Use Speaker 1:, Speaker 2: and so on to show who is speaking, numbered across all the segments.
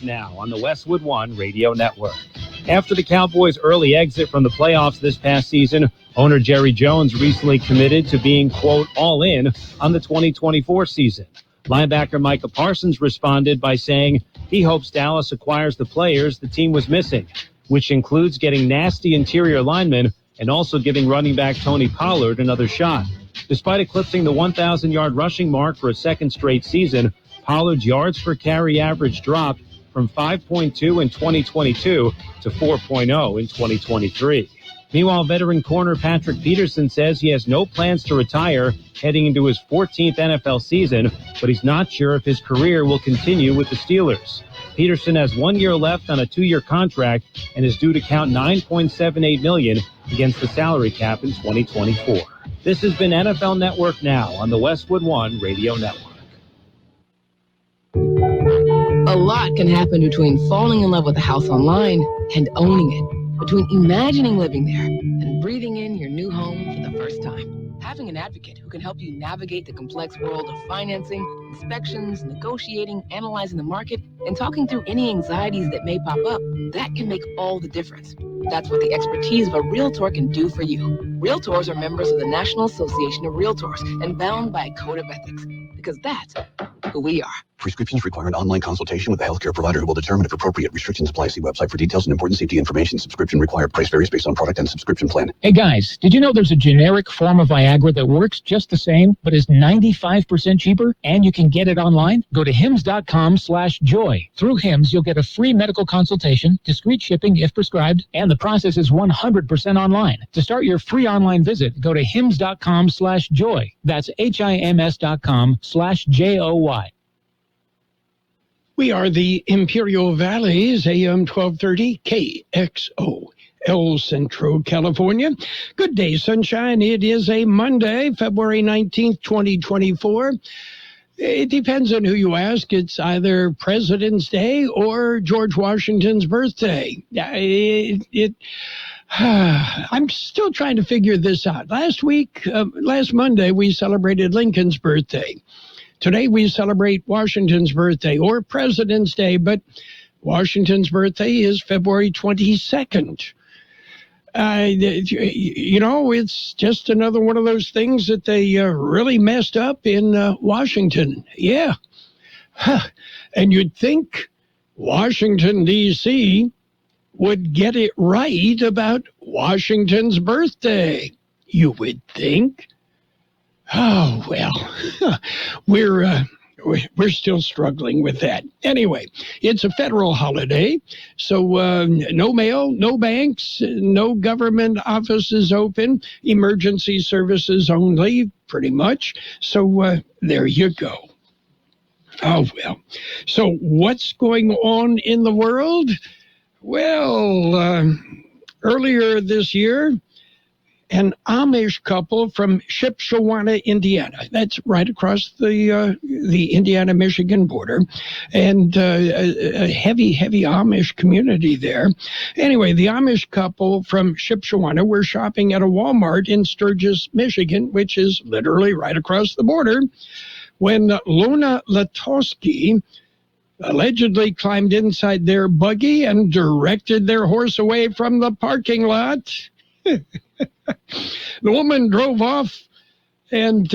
Speaker 1: Now on the Westwood One Radio Network. After the Cowboys' early exit from the playoffs this past season, owner Jerry Jones recently committed to being, quote, all in on the 2024 season. Linebacker Micah Parsons responded by saying he hopes Dallas acquires the players the team was missing, which includes getting nasty interior linemen and also giving running back Tony Pollard another shot. Despite eclipsing the 1,000-yard rushing mark for a second straight season, Pollard's yards per carry average dropped from 5.2 in 2022 to 4.0 in 2023. Meanwhile, veteran corner Patrick Peterson says he has no plans to retire heading into his 14th NFL season, but he's not sure if his career will continue with the Steelers. Peterson has 1 year left on a 2-year contract and is due to count $9.78 million against the salary cap in 2024. This has been NFL Network Now on the Westwood One Radio Network.
Speaker 2: A lot can happen between falling in love with a house online and owning it, between imagining living there and breathing in your new home for the first time. Having an advocate who can help you navigate the complex world of financing, inspections, negotiating, analyzing the market, and talking through any anxieties that may pop up, that can make all the difference. That's what the expertise of a Realtor can do for you. Realtors are members of the National Association of Realtors and bound by a code of ethics, because that's who we are.
Speaker 3: Prescriptions require an online consultation with a healthcare provider who will determine if appropriate restrictions apply. See website for details and important safety information. Subscription required. Price varies based on product and subscription plan.
Speaker 4: Hey guys, did you know there's a generic form of Viagra that works just the same, but is 95% cheaper, and you can get it online? Go to hims.com/joy. Through Hims, you'll get a free medical consultation, discreet shipping if prescribed, and the process is 100% online. To start your free online visit, go to hims.com/joy. That's HIMS.com/JOY.
Speaker 5: We are the Imperial Valley's AM 1230 KXO, El Centro, California. Good day, sunshine. It is a Monday, February 19th, 2024. It depends on who you ask. It's either President's Day or George Washington's birthday. I'm still trying to figure this out. Last Monday, we celebrated Lincoln's birthday. Today we celebrate Washington's birthday, or President's Day, but Washington's birthday is February 22nd. It's just another one of those things that they really messed up in Washington. Yeah. And you'd think Washington, D.C. would get it right about Washington's birthday. You would think. Oh, well, we're still struggling with that. Anyway, it's a federal holiday, so no mail, no banks, no government offices open, emergency services only, pretty much. So there you go. Oh, well. So what's going on in the world? Well, earlier this year, an Amish couple from Shipshewana, Indiana. That's right across the Indiana-Michigan border, and a heavy Amish community there. Anyway, the Amish couple from Shipshewana were shopping at a Walmart in Sturgis, Michigan, which is literally right across the border, when Lona Latowski allegedly climbed inside their buggy and directed their horse away from the parking lot. The woman drove off, and,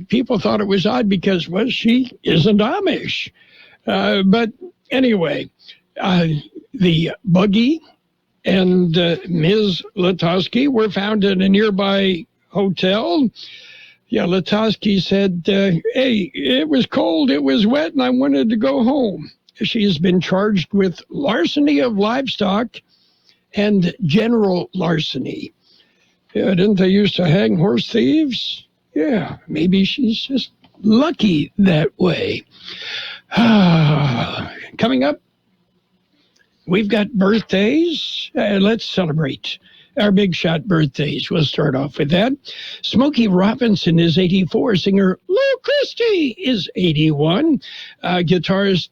Speaker 5: people thought it was odd because, well, she isn't Amish. But anyway, the buggy and Ms. Latowski were found in a nearby hotel. Yeah, Latowski said, hey, it was cold, it was wet, and I wanted to go home. She has been charged with larceny of livestock and general larceny. Yeah, didn't they used to hang horse thieves? Yeah, maybe she's just lucky that way. Coming up, we've got birthdays. Let's celebrate our big shot birthdays. We'll start off with that. Smokey Robinson is 84. Singer Lou Christie is 81. Guitarist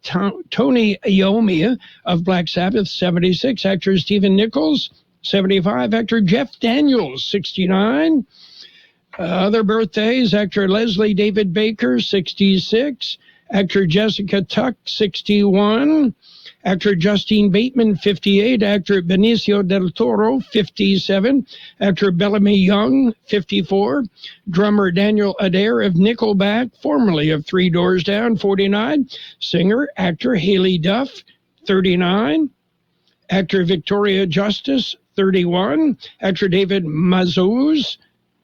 Speaker 5: Tony Iommi of Black Sabbath, 76. Actor Stephen Nichols, 75. Actor Jeff Daniels, 69. Other birthdays, actor Leslie David Baker, 66. Actor Jessica Tuck, 61. Actor Justine Bateman, 58. Actor Benicio del Toro, 57. Actor Bellamy Young, 54. Drummer Daniel Adair of Nickelback, formerly of Three Doors Down, 49. Singer, actor Haley Duff, 39. Actor Victoria Justice, 31. Actor David Mazouz,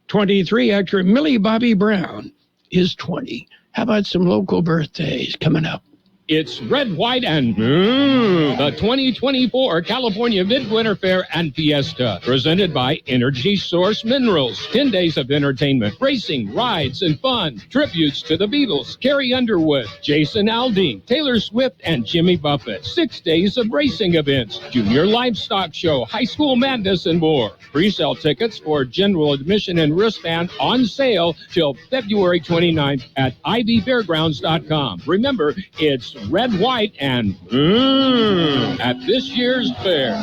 Speaker 5: 23. Actor Millie Bobby Brown is 20. How about some local birthdays coming up?
Speaker 6: It's Red, White, and the 2024 California Midwinter Fair and Fiesta, presented by Energy Source Minerals. 10 days of entertainment, racing, rides, and fun. Tributes to the Beatles, Carrie Underwood, Jason Aldean, Taylor Swift, and Jimmy Buffett. 6 days of racing events, junior livestock show, high school madness, and more. Pre-sale tickets for general admission and wristband on sale till February 29th at ivyfairgrounds.com. Remember, it's Red, White, and at this year's fair.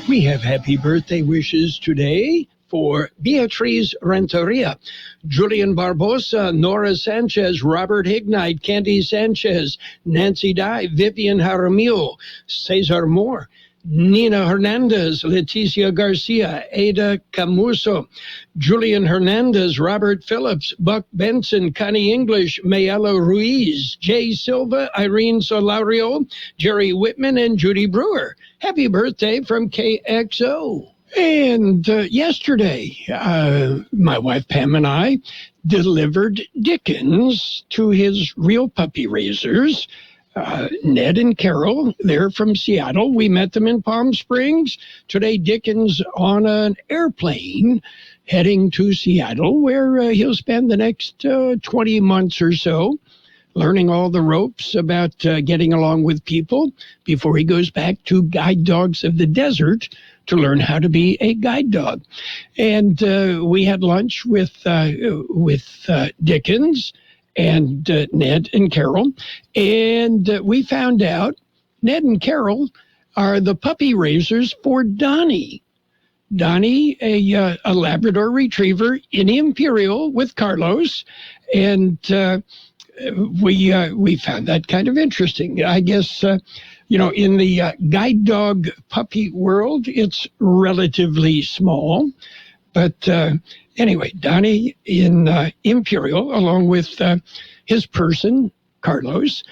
Speaker 5: We have happy birthday wishes today for Beatriz Renteria, Julian Barbosa, Nora Sanchez, Robert Hignite, Candy Sanchez, Nancy Dye, Vivian Jaramillo, Cesar Moore, Nina Hernandez, Leticia Garcia, Ada Camuso, Julian Hernandez, Robert Phillips, Buck Benson, Connie English, Mayela Ruiz, Jay Silva, Irene Solario, Jerry Whitman, and Judy Brewer. Happy birthday from KXO. And yesterday, my wife Pam and I delivered Dickens to his real puppy raisers, Ned and Carroll. They're from Seattle. We met them in Palm Springs. Today, Dickens on an airplane heading to Seattle, where he'll spend the next 20 months or so learning all the ropes about getting along with people before he goes back to Guide Dogs of the Desert to learn how to be a guide dog. And we had lunch with Dickens and Ned and Carroll, and we found out Ned and Carroll are the puppy raisers for Donnie. Donnie, a Labrador Retriever in Imperial with Carlos, and we found that kind of interesting. I guess, in the guide dog puppy world, it's relatively small, but anyway, Donnie in Imperial, along with his person, Carlos.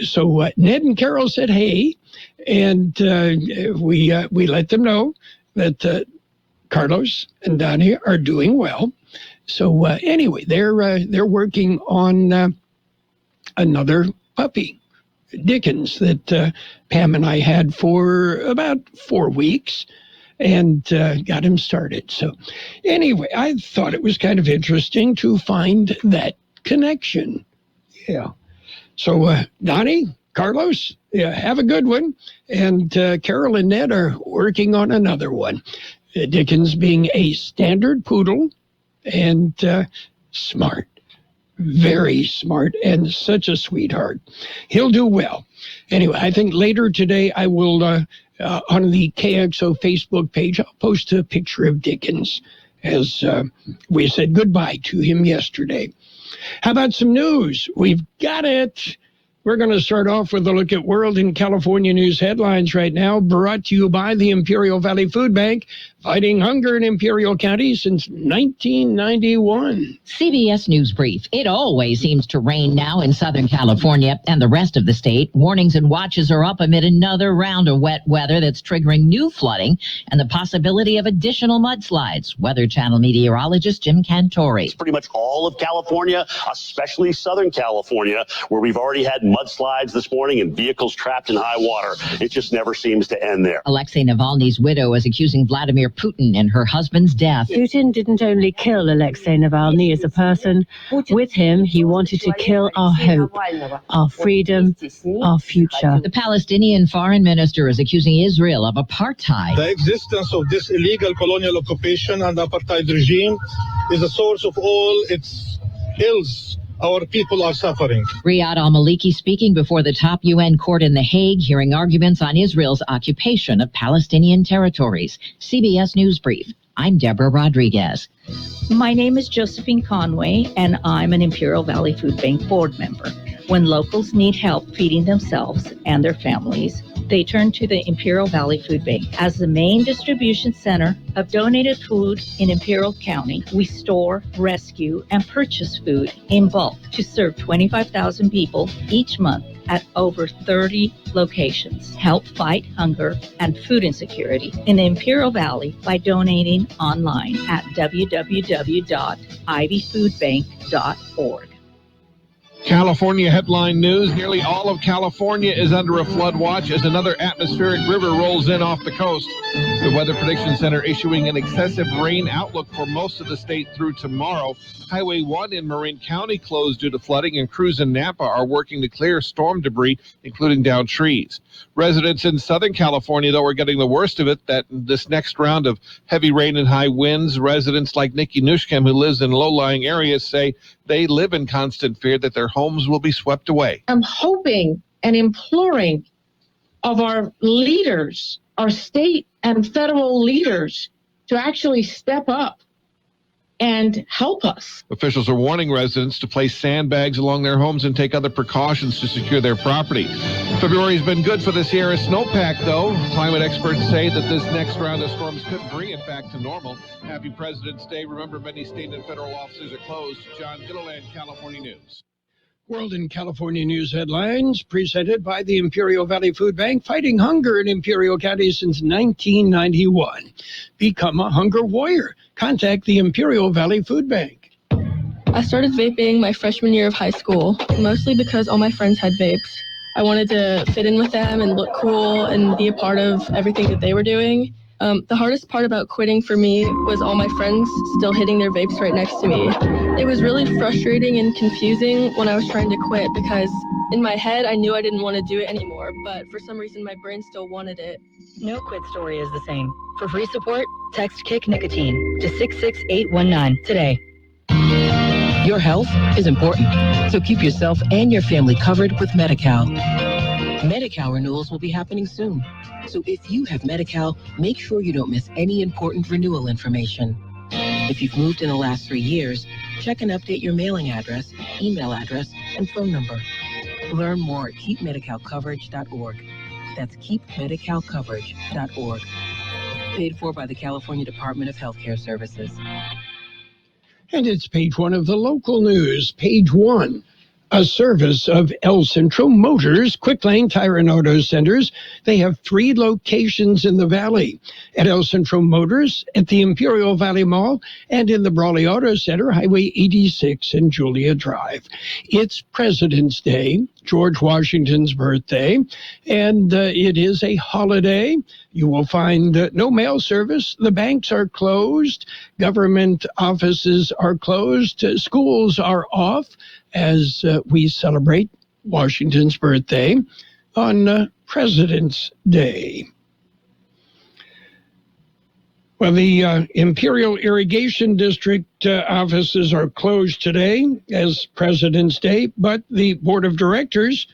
Speaker 5: So Ned and Carroll said, hey, and we let them know that Carlos and Donnie are doing well. So anyway, they're working on another puppy, Dickens, that Pam and I had for about 4 weeks, and got him started. So anyway, I thought it was kind of interesting to find that connection. Yeah. So Donnie, Carlos, have a good one. And Carol and Ned are working on another one. Dickens being a standard poodle and smart, very smart, and such a sweetheart. He'll do well. Anyway, I think later today I will, on the KXO Facebook page, I'll post a picture of Dickens as we said goodbye to him yesterday. How about some news? We've got it. We're going to start off with a look at World and California news headlines right now, brought to you by the Imperial Valley Food Bank, fighting hunger in Imperial County since 1991.
Speaker 7: CBS News Brief. It always seems to rain now in Southern California and the rest of the state. Warnings and watches are up amid another round of wet weather that's triggering new flooding and the possibility of additional mudslides. Weather Channel meteorologist Jim Cantori.
Speaker 8: It's pretty much all of California, especially Southern California, where we've already had mudslides this morning and vehicles trapped in high water. It just never seems to end there.
Speaker 7: Alexei Navalny's widow is accusing Vladimir Putin in her husband's death.
Speaker 9: Putin didn't only kill Alexei Navalny as a person. With him, he wanted to kill our hope, our freedom, our future.
Speaker 7: The Palestinian foreign minister is accusing Israel of apartheid.
Speaker 10: The existence of this illegal colonial occupation and apartheid regime is the source of all its ills. Our people are suffering.
Speaker 7: Riyad al-Maliki speaking before the top UN court in The Hague, hearing arguments on Israel's occupation of Palestinian territories. CBS News Brief. I'm Deborah Rodriguez.
Speaker 11: My name is Josephine Conway, and I'm an Imperial Valley Food Bank board member. When locals need help feeding themselves and their families, they turned to the Imperial Valley Food Bank. As the main distribution center of donated food in Imperial County, we store, rescue, and purchase food in bulk to serve 25,000 people each month at over 30 locations. Help fight hunger and food insecurity in the Imperial Valley by donating online at www.ivyfoodbank.org.
Speaker 12: California headline news. Nearly all of California is under a flood watch as another atmospheric river rolls in off the coast. The Weather Prediction Center issuing an excessive rain outlook for most of the state through tomorrow. Highway 1 in Marin County closed due to flooding, and crews in Napa are working to clear storm debris, including downed trees. Residents in Southern California, though, are getting the worst of it. That this next round of heavy rain and high winds, residents like Nikki Nushkem, who lives in low-lying areas, say they live in constant fear that their homes will be swept away.
Speaker 13: I'm hoping and imploring of our leaders, our state and federal leaders, to actually step up and help us.
Speaker 12: Officials are warning residents to place sandbags along their homes and take other precautions to secure their property. February has been good for the Sierra snowpack, though. Climate experts say that this next round of storms could bring it back to normal. Happy President's Day. Remember, many state and federal offices are closed. John Gilliland, California News.
Speaker 5: World and California News headlines presented by the Imperial Valley Food Bank, fighting hunger in Imperial County since 1991. Become a hunger warrior. Contact the Imperial Valley Food Bank.
Speaker 14: I started vaping my freshman year of high school, mostly because all my friends had vapes. I wanted to fit in with them and look cool and be a part of everything that they were doing. The hardest part about quitting for me was all my friends still hitting their vapes right next to me. It was really frustrating and confusing when I was trying to quit because in my head I knew I didn't want to do it anymore, but for some reason my brain still wanted it.
Speaker 15: No quit story is the same. For free support, text Kick Nicotine to 66819 today.
Speaker 2: Your health is important, so keep yourself and your family covered with Medi-Cal. Medi-Cal renewals will be happening soon. So if you have Medi-Cal, make sure you don't miss any important renewal information. If you've moved in the last 3 years, check and update your mailing address, email address, and phone number. Learn more at keepmedicalcoverage.org. That's keepmedicalcoverage.org. Paid for by the California Department of Healthcare Services.
Speaker 5: And it's page 1 of the local news. Page 1. A service of El Centro Motors, Quick Lane Tire and Auto Centers. They have 3 locations in the Valley. At El Centro Motors, at the Imperial Valley Mall, and in the Brawley Auto Center, Highway 86 and Julia Drive. It's President's Day, George Washington's birthday, and it is a holiday. You will find no mail service. The banks are closed. Government offices are closed. Schools are off as we celebrate Washington's birthday on President's Day. Well, the Imperial Irrigation District offices are closed today as President's Day, but the Board of Directors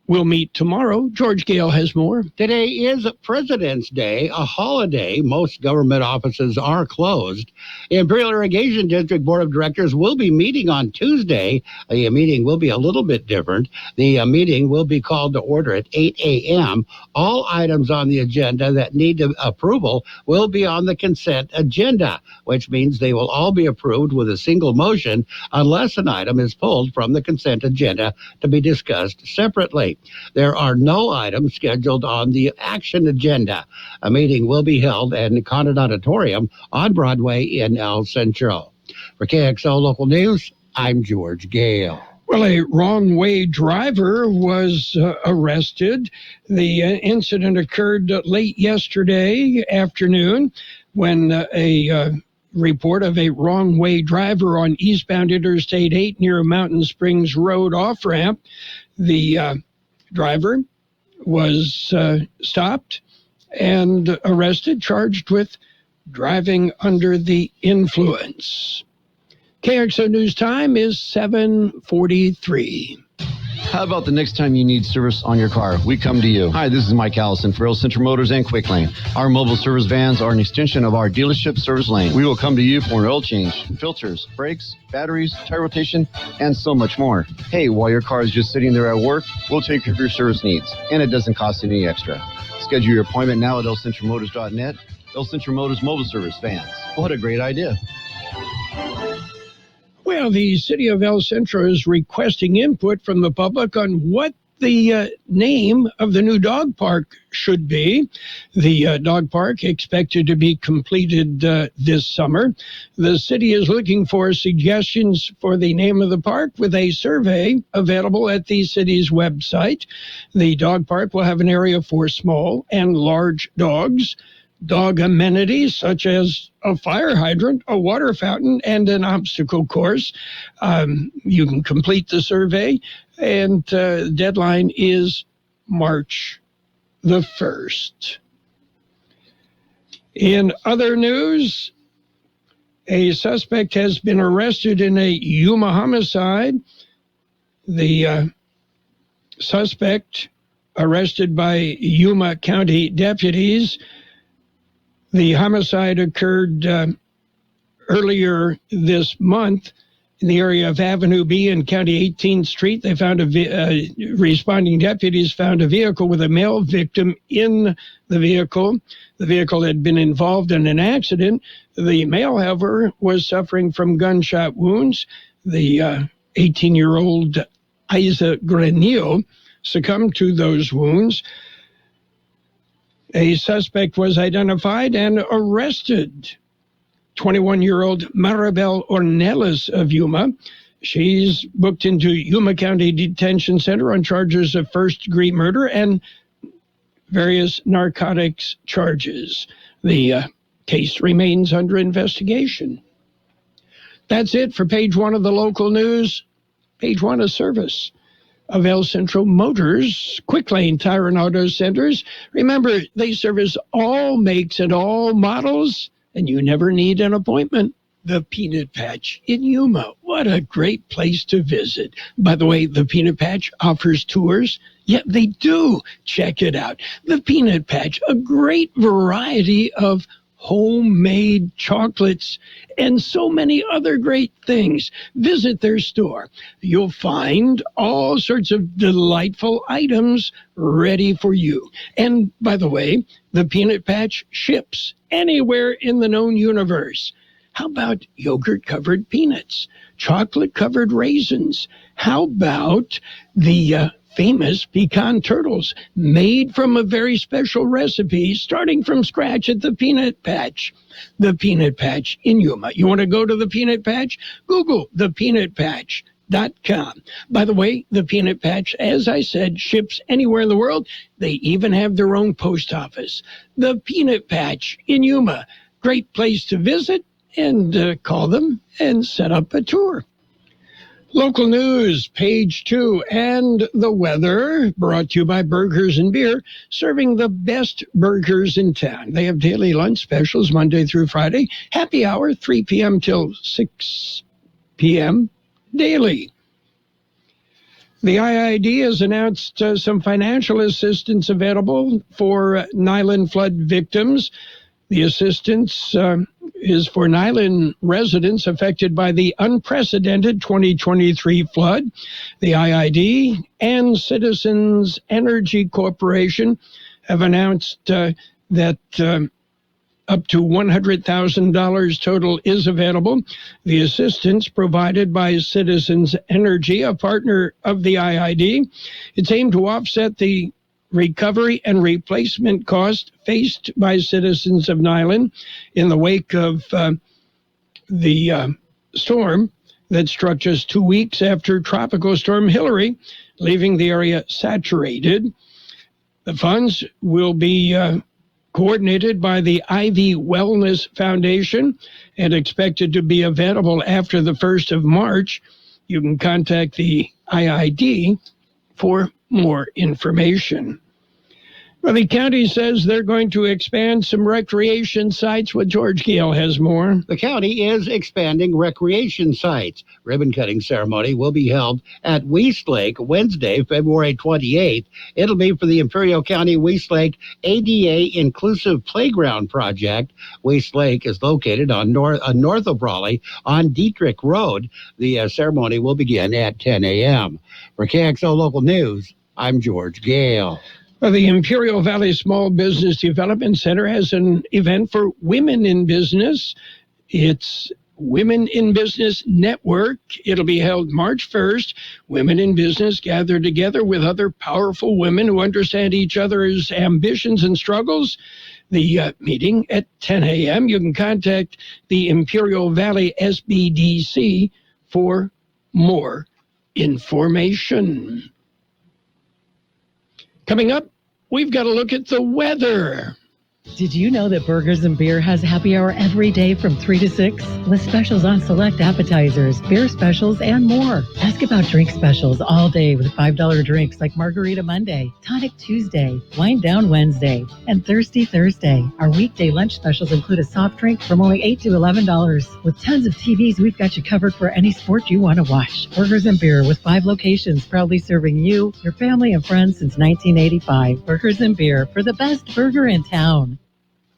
Speaker 5: will meet tomorrow. George Gale has more.
Speaker 16: Today is President's Day, a holiday. Most government offices are closed. The Imperial Irrigation District Board of Directors will be meeting on Tuesday. The meeting will be a little bit different. The meeting will be called to order at 8 a.m. All items on the agenda that need approval will be on the consent agenda, which means they will all be approved with a single motion unless an item is pulled from the consent agenda to be discussed separately. There are no items scheduled on the action agenda. A meeting will be held in the Condon Auditorium on Broadway in El Centro. For KXO Local News, I'm George Gale.
Speaker 5: Well, a wrong-way driver was arrested. The incident occurred late yesterday afternoon when a report of a wrong-way driver on eastbound Interstate 8 near Mountain Springs Road off-ramp. The driver was stopped and arrested, charged with driving under the influence. KXO News time is 7:43.
Speaker 17: How about the next time you need service on your car? We come to you. Hi, this is Mike Allison for Real Central Motors and Quick Lane. Our mobile service vans are an extension of our dealership service lane. We will come to you for an oil change, filters, brakes, batteries, tire rotation, and so much more. Hey, while your car is just sitting there at work, we'll take care of your service needs, and it doesn't cost any extra. Schedule your appointment now at elcentralmotors.net. El Central Motors Mobile Service Vans. What a great idea.
Speaker 5: Well, the city of El Centro is requesting input from the public on what the name of the new dog park should be. The dog park expected to be completed this summer. The city is looking for suggestions for the name of the park with a survey available at the city's website. The dog park will have an area for small and large dogs. Dog amenities such as a fire hydrant, a water fountain, and an obstacle course. You can complete the survey, and deadline is March the 1st. In other news, a suspect has been arrested in a Yuma homicide. The suspect arrested by Yuma County deputies. The homicide occurred earlier this month in the area of Avenue B and County 18th Street. They found responding deputies found a vehicle with a male victim in the vehicle. The vehicle had been involved in an accident. The male, however, was suffering from gunshot wounds. The 18-year-old Isa Granillo succumbed to those wounds. A suspect was identified and arrested. 21-year-old Maribel Ornelas of Yuma. She's booked into Yuma County Detention Center on charges of first-degree murder and various narcotics charges. The case remains under investigation. That's it for page one of the local news. Page one of service of El Centro Motors, Quick Lane Tire and Auto Centers. Remember, they service all makes and all models, and you never need an appointment. The Peanut Patch in Yuma. What a great place to visit. By the way, the Peanut Patch offers tours. Yeah, they do. Check it out. The Peanut Patch, a great variety of homemade chocolates, and so many other great things. Visit their store. You'll find all sorts of delightful items ready for you. And by the way, the Peanut Patch ships anywhere in the known universe. How about yogurt-covered peanuts, chocolate-covered raisins? How about the famous pecan turtles made from a very special recipe starting from scratch at the Peanut Patch? The Peanut Patch in Yuma. You want to go to the Peanut Patch? Google thepeanutpatch.com. By the way, the Peanut Patch, as I said, ships anywhere in the world. They even have their own post office. The Peanut Patch in Yuma. Great place to visit, and call them and set up a tour. Local news, page 2, and the weather, brought to you by Burgers and Beer, serving the best burgers in town. They have daily lunch specials Monday through Friday, happy hour 3 p.m. till 6 p.m. daily. The IID has announced some financial assistance available for Niland flood victims. The assistance is for Niland residents affected by the unprecedented 2023 flood. The IID and Citizens Energy Corporation have announced that up to $100,000 total is available. The assistance provided by Citizens Energy, a partner of the IID, it's aimed to offset the recovery and replacement cost faced by citizens of Niland in the wake of the storm that struck just 2 weeks after Tropical Storm Hillary, leaving the area saturated. The funds will be coordinated by the Ivy Wellness Foundation and expected to be available after the 1st of March. You can contact the IID for more information. Well, the county says they're going to expand some recreation sites. With George Gale has more.
Speaker 16: The county is expanding recreation sites. Ribbon-cutting ceremony will be held at Weast Lake Wednesday, February 28th. It'll be for the Imperial County Weast Lake ADA Inclusive Playground Project. Weast Lake is located on north of Raleigh on Dietrich Road. The ceremony will begin at 10 a.m. For KXO Local News, I'm George Gale.
Speaker 5: Well, the Imperial Valley Small Business Development Center has an event for women in business. It's Women in Business Network. It'll be held March 1st. Women in business gather together with other powerful women who understand each other's ambitions and struggles. The meeting at 10 a.m. You can contact the Imperial Valley SBDC for more information. Coming up, we've got to look at the weather.
Speaker 18: Did you know that Burgers and Beer has happy hour every day from 3 to 6? With specials on select appetizers, beer specials, and more. Ask about drink specials all day with $5 drinks like Margarita Monday, Tonic Tuesday, Wind Down Wednesday, and Thirsty Thursday. Our weekday lunch specials include a soft drink from only $8 to $11. With tons of TVs, we've got you covered for any sport you want to watch. Burgers and Beer with 5 locations, proudly serving you, your family, and friends since 1985. Burgers and Beer for the best burger in town.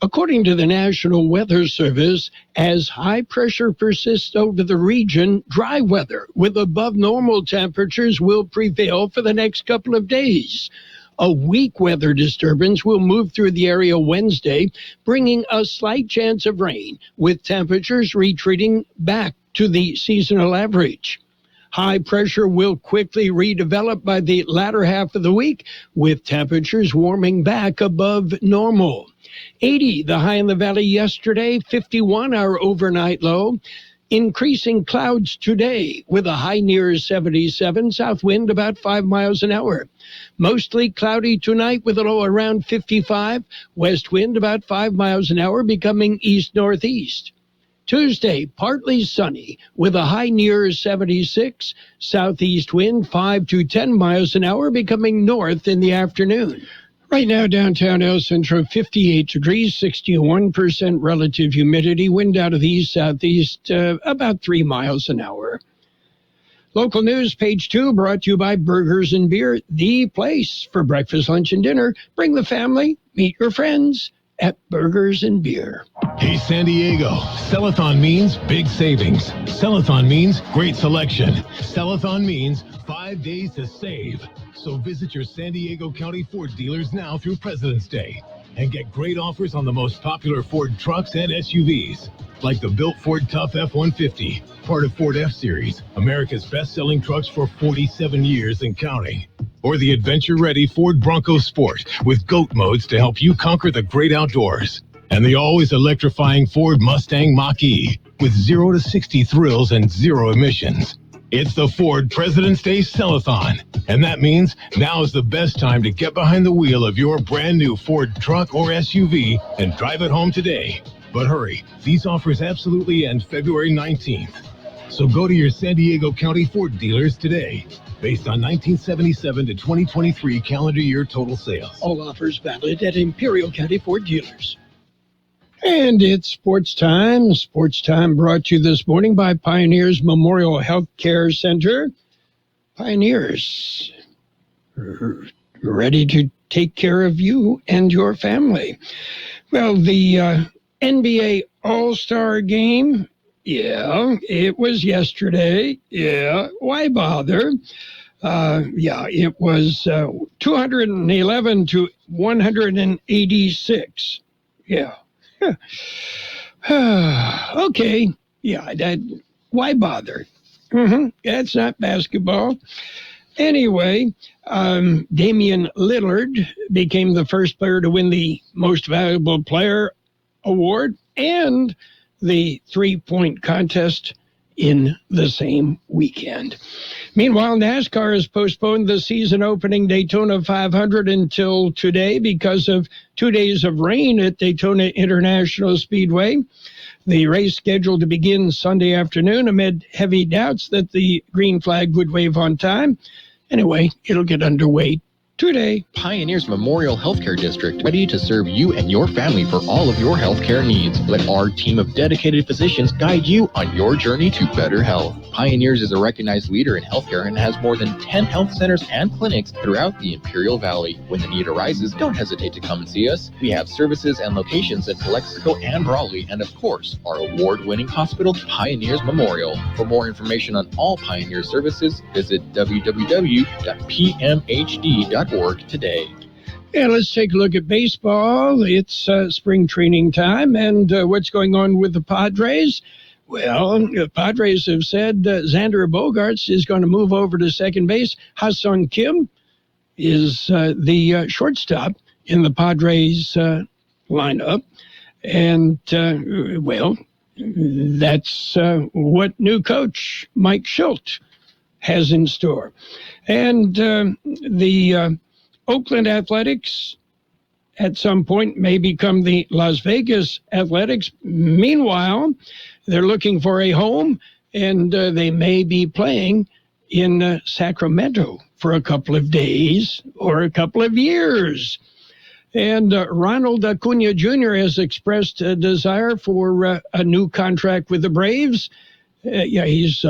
Speaker 5: According to the National Weather Service, as high pressure persists over the region, dry weather with above normal temperatures will prevail for the next couple of days. A weak weather disturbance will move through the area Wednesday, bringing a slight chance of rain, with temperatures retreating back to the seasonal average. High pressure will quickly redevelop by the latter half of the week, with temperatures warming back above normal. 80, the high in the valley yesterday, 51 our overnight low. Increasing clouds today with a high near 77, south wind about 5 miles an hour. Mostly cloudy tonight with a low around 55, west wind about 5 miles an hour becoming east-northeast. Tuesday, partly sunny with a high near 76, southeast wind 5 to 10 miles an hour becoming north in the afternoon. Right now, downtown El Centro, 58 degrees, 61% relative humidity, wind out of the east-southeast, about 3 miles an hour. Local news, page 2, brought to you by Burgers and Beer, the place for breakfast, lunch, and dinner. Bring the family, meet your friends at Burgers and Beer.
Speaker 19: Hey, San Diego, Sellathon means big savings. Sellathon means great selection. Sellathon means 5 days to save. So visit your San Diego County Ford dealers now through President's Day and get great offers on the most popular Ford trucks and SUVs, like the built Ford Tough F-150, part of Ford F-Series, America's best-selling trucks for 47 years and counting. Or the adventure-ready Ford Bronco Sport with GOAT modes to help you conquer the great outdoors. And the always electrifying Ford Mustang Mach-E with 0 to 60 thrills and 0 emissions. It's the Ford President's Day Sellathon, and that means now is the best time to get behind the wheel of your brand new Ford truck or SUV and drive it home today. But hurry, these offers absolutely end February 19th. So go to your San Diego County Ford dealers today, based on 1977 to 2023 calendar year total sales.
Speaker 5: All offers valid at Imperial County Ford dealers. And it's sports time. Sports time brought to you this morning by Pioneers Memorial Health Care Center. Pioneers, ready to take care of you and your family. Well, the NBA All-Star Game, yeah, it was yesterday. Yeah, why bother? It was 211 to 186. Yeah. Okay. Yeah, why bother? That's not basketball. Anyway, Damian Lillard became the first player to win the Most Valuable Player award and the three-point contest in the same weekend. Meanwhile, NASCAR has postponed the season-opening Daytona 500 until today because of 2 days of rain at Daytona International Speedway. The race scheduled to begin Sunday afternoon amid heavy doubts that the green flag would wave on time. Anyway, it'll get underway today.
Speaker 20: Pioneers Memorial Healthcare District, ready to serve you and your family for all of your healthcare needs. Let our team of dedicated physicians guide you on your journey to better health. Pioneers is a recognized leader in healthcare and has more than 10 health centers and clinics throughout the Imperial Valley. When the need arises, don't hesitate to come and see us. We have services and locations in Calexico and Raleigh, and of course, our award-winning hospital, Pioneers Memorial. For more information on all Pioneer services, visit www.pmhd.org today.
Speaker 5: And let's take a look at baseball. It's spring training time, and what's going on with the Padres? Well, the Padres have said Xander Bogaerts is going to move over to second base. Ha-Sung Kim is the shortstop in the Padres lineup. And, well, that's what new coach Mike Schultz has in store. And the Oakland Athletics at some point may become the Las Vegas Athletics. Meanwhile, they're looking for a home, and they may be playing in Sacramento for a couple of days or a couple of years. And Ronald Acuna Jr. has expressed a desire for a new contract with the Braves. He's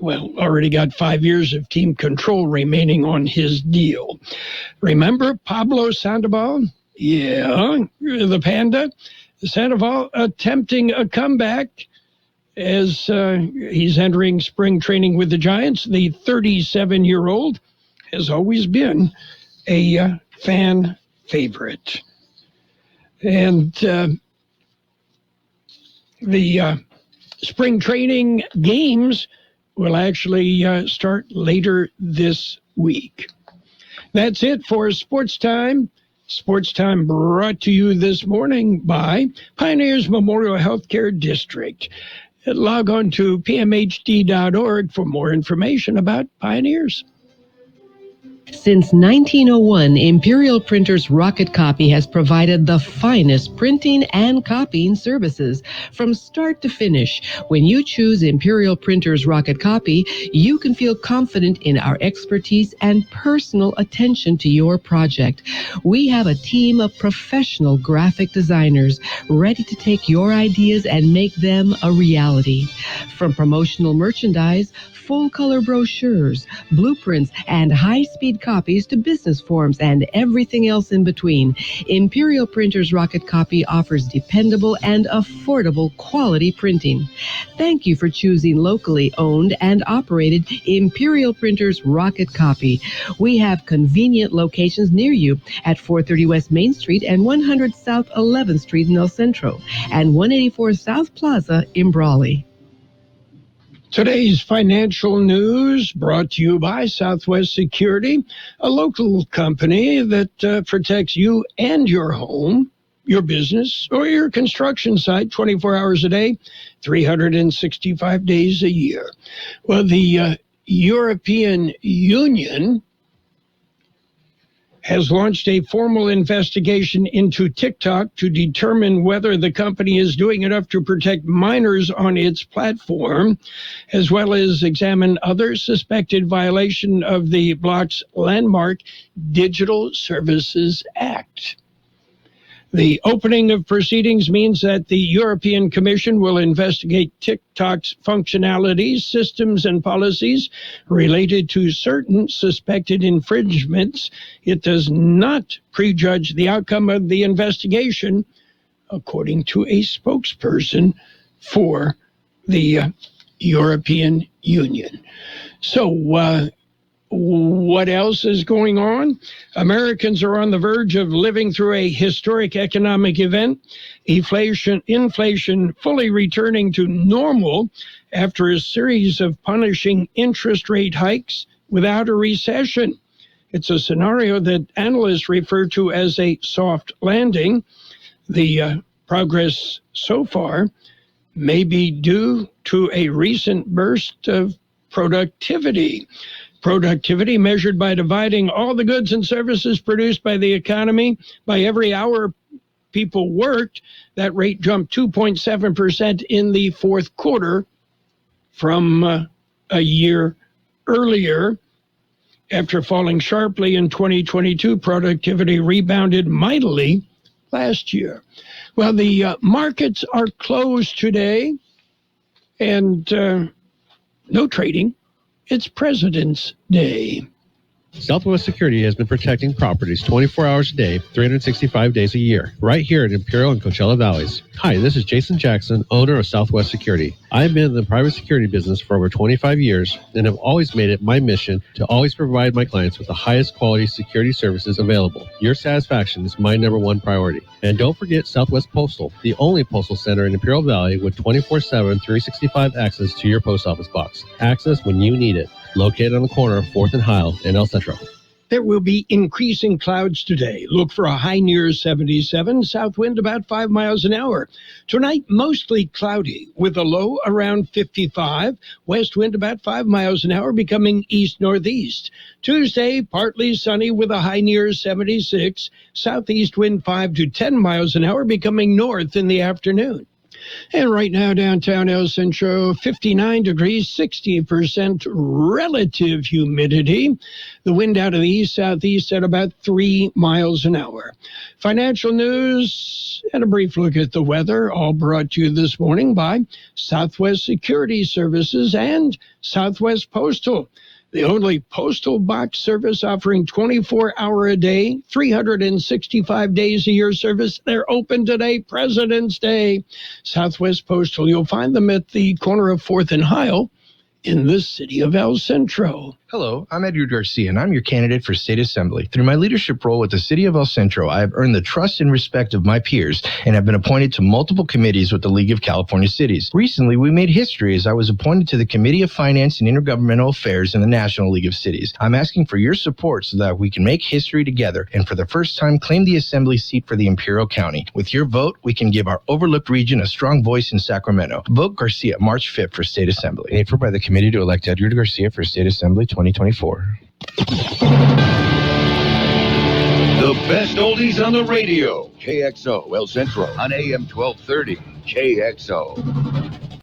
Speaker 5: already got 5 years of team control remaining on his deal. Remember Pablo Sandoval? Yeah, the Panda. Sandoval attempting a comeback as he's entering spring training with the Giants. The 37-year-old has always been a fan favorite. And the spring training games will actually start later this week. That's it for Sports Time. Sports Time brought to you this morning by Pioneers Memorial Healthcare District. Log on to pmhd.org for more information about Pioneers.
Speaker 2: Since 1901, Imperial Printers Rocket Copy has provided the finest printing and copying services from start to finish. When you choose Imperial Printers Rocket Copy, you can feel confident in our expertise and personal attention to your project. We have a team of professional graphic designers ready to take your ideas and make them a reality. From promotional merchandise, full-color brochures, blueprints, and high-speed copies to business forms and everything else in between, Imperial Printers Rocket Copy offers dependable and affordable quality printing. Thank you for choosing locally owned and operated Imperial Printers Rocket Copy. We have convenient locations near you at 430 West Main Street and 100 South 11th Street in El Centro and 184 South Plaza in Brawley.
Speaker 5: Today's financial news brought to you by Southwest Security, a local company that protects you and your home, your business, or your construction site 24 hours a day, 365 days a year. Well, the European Union has launched a formal investigation into TikTok to determine whether the company is doing enough to protect minors on its platform, as well as examine other suspected violation of the bloc's landmark Digital Services Act. The opening of proceedings means that the European Commission will investigate TikTok's functionalities, systems, and policies related to certain suspected infringements. It does not prejudge the outcome of the investigation, according to a spokesperson for the European Union. So, what else is going on? Americans are on the verge of living through a historic economic event. Inflation fully returning to normal after a series of punishing interest rate hikes without a recession. It's a scenario that analysts refer to as a soft landing. The progress so far may be due to a recent burst of productivity. Productivity measured by dividing all the goods and services produced by the economy by every hour people worked. That rate jumped 2.7% in the fourth quarter from a year earlier. After falling sharply in 2022, productivity rebounded mightily last year. Well, the markets are closed today, and no trading. It's President's Day.
Speaker 21: Southwest Security has been protecting properties 24 hours a day, 365 days a year, right here in Imperial and Coachella Valleys. Hi, this is Jason Jackson, owner of Southwest Security. I've been in the private security business for over 25 years and have always made it my mission to always provide my clients with the highest quality security services available. Your satisfaction is my number one priority. And don't forget Southwest Postal, the only postal center in Imperial Valley with 24/7, 365 access to your post office box. Access when you need it. Located on the corner of 4th and Heil in El Centro.
Speaker 5: There will be increasing clouds today. Look for a high near 77, south wind about 5 miles an hour. Tonight, mostly cloudy with a low around 55, west wind about 5 miles an hour becoming east-northeast. Tuesday, partly sunny with a high near 76, southeast wind 5 to 10 miles an hour becoming north in the afternoon. And right now, downtown El Centro, 59 degrees, 60% relative humidity. The wind out of the east-southeast at about 3 miles an hour. Financial news and a brief look at the weather, all brought to you this morning by Southwest Security Services and Southwest Postal. The only postal box service offering 24-hour-a-day, 365 days a year service. They're open today, President's Day. Southwest Postal, you'll find them at the corner of 4th and Heil in the city of El Centro.
Speaker 22: Hello, I'm Edward Garcia, and I'm your candidate for State Assembly. Through my leadership role with the City of El Centro, I have earned the trust and respect of my peers and have been appointed to multiple committees with the League of California Cities. Recently, we made history as I was appointed to the Committee of Finance and Intergovernmental Affairs in the National League of Cities. I'm asking for your support so that we can make history together and for the first time claim the Assembly seat for the Imperial County. With your vote, we can give our overlooked region a strong voice in Sacramento. Vote Garcia March 5th for State Assembly. Paid for by the committee to elect Edward Garcia for State Assembly 2024.
Speaker 23: The best oldies on the radio. KXO El Centro on AM 1230. KXO.